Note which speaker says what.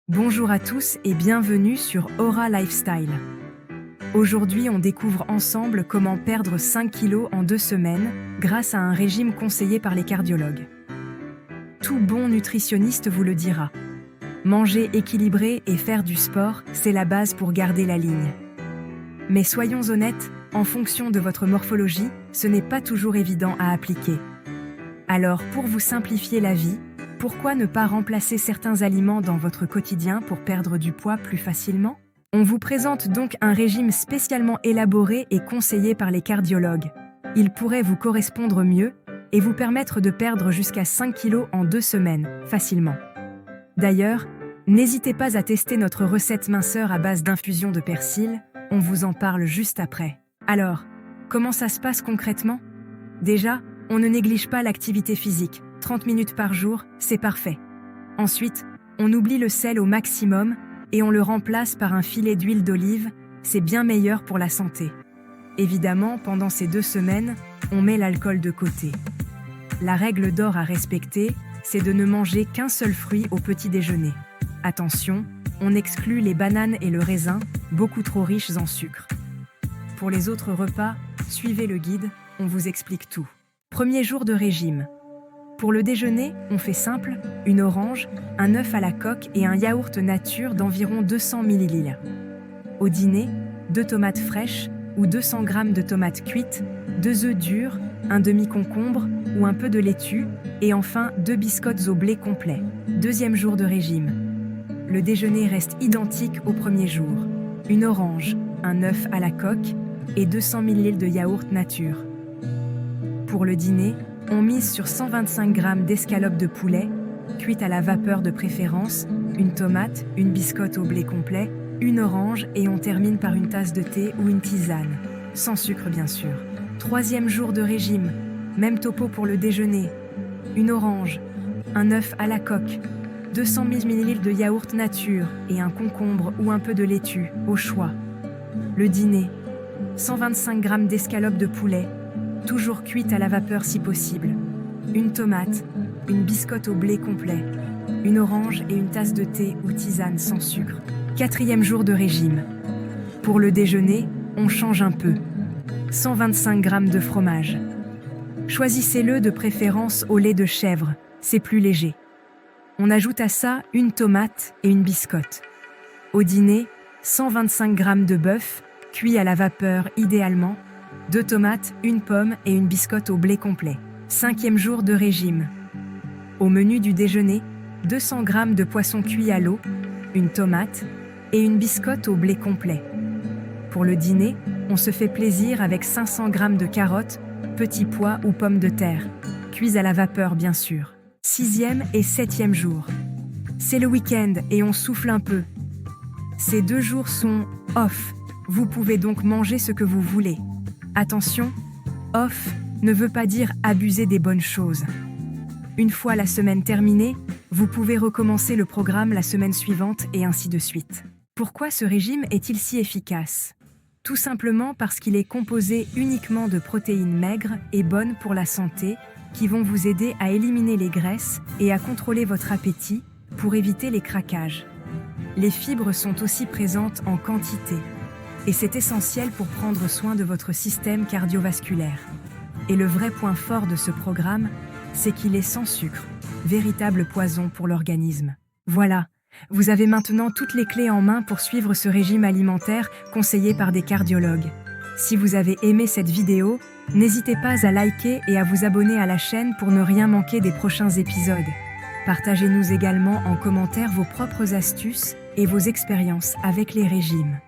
Speaker 1: Bonjour à tous et bienvenue sur Aura Lifestyle. Aujourd'hui, on découvre ensemble comment perdre 5 kilos en 2 semaines grâce à un régime conseillé par les cardiologues. Tout bon nutritionniste vous le dira. Manger équilibré et faire du sport, c'est la base pour garder la ligne. Mais soyons honnêtes, en fonction de votre morphologie, ce n'est pas toujours évident à appliquer. Alors, pour vous simplifier la vie, pourquoi ne pas remplacer certains aliments dans votre quotidien pour perdre du poids plus facilement? On vous présente donc un régime spécialement élaboré et conseillé par les cardiologues. Il pourrait vous correspondre mieux et vous permettre de perdre jusqu'à 5 kilos en 2 semaines, facilement. D'ailleurs, n'hésitez pas à tester notre recette minceur à base d'infusion de persil, on vous en parle juste après. Alors, comment ça se passe concrètement? Déjà, on ne néglige pas l'activité physique. 30 minutes par jour, c'est parfait. Ensuite, on oublie le sel au maximum et on le remplace par un filet d'huile d'olive, c'est bien meilleur pour la santé. Évidemment, pendant ces 2 semaines, on met l'alcool de côté. La règle d'or à respecter, c'est de ne manger qu'un seul fruit au petit déjeuner. Attention, on exclut les bananes et le raisin, beaucoup trop riches en sucre. Pour les autres repas, suivez le guide, on vous explique tout. Premier jour de régime. Pour le déjeuner, on fait simple, une orange, un œuf à la coque et un yaourt nature d'environ 200 ml. Au dîner, 2 tomates fraîches ou 200 g de tomates cuites, 2 œufs durs, un demi-concombre ou un peu de laitue et enfin 2 biscottes au blé complet. Deuxième jour de régime. Le déjeuner reste identique au premier jour. Une orange, un œuf à la coque et 200 ml de yaourt nature. Pour le dîner, on mise sur 125 g d'escalope de poulet, cuite à la vapeur de préférence, une tomate, une biscotte au blé complet, une orange et on termine par une tasse de thé ou une tisane. Sans sucre bien sûr. Troisième jour de régime, même topo pour le déjeuner. Une orange, un œuf à la coque, 200 ml de yaourt nature et un concombre ou un peu de laitue, au choix. Le dîner, 125 g d'escalope de poulet, toujours cuite à la vapeur si possible. Une tomate, une biscotte au blé complet, une orange et une tasse de thé ou tisane sans sucre. Quatrième jour de régime. Pour le déjeuner, on change un peu. 125 g de fromage. Choisissez-le de préférence au lait de chèvre, c'est plus léger. On ajoute à ça une tomate et une biscotte. Au dîner, 125 g de bœuf, cuit à la vapeur idéalement, 2 tomates, une pomme et une biscotte au blé complet. Cinquième jour de régime. Au menu du déjeuner, 200 g de poisson cuit à l'eau, une tomate et une biscotte au blé complet. Pour le dîner, on se fait plaisir avec 500 g de carottes, petits pois ou pommes de terre, cuits à la vapeur bien sûr. Sixième et septième jour. C'est le week-end et on souffle un peu. Ces 2 jours sont off, vous pouvez donc manger ce que vous voulez. Attention, off ne veut pas dire abuser des bonnes choses. Une fois la semaine terminée, vous pouvez recommencer le programme la semaine suivante et ainsi de suite. Pourquoi ce régime est-il si efficace? Tout simplement parce qu'il est composé uniquement de protéines maigres et bonnes pour la santé, qui vont vous aider à éliminer les graisses et à contrôler votre appétit pour éviter les craquages. Les fibres sont aussi présentes en quantité. Et c'est essentiel pour prendre soin de votre système cardiovasculaire. Et le vrai point fort de ce programme, c'est qu'il est sans sucre, véritable poison pour l'organisme. Voilà, vous avez maintenant toutes les clés en main pour suivre ce régime alimentaire conseillé par des cardiologues. Si vous avez aimé cette vidéo, n'hésitez pas à liker et à vous abonner à la chaîne pour ne rien manquer des prochains épisodes. Partagez-nous également en commentaire vos propres astuces et vos expériences avec les régimes.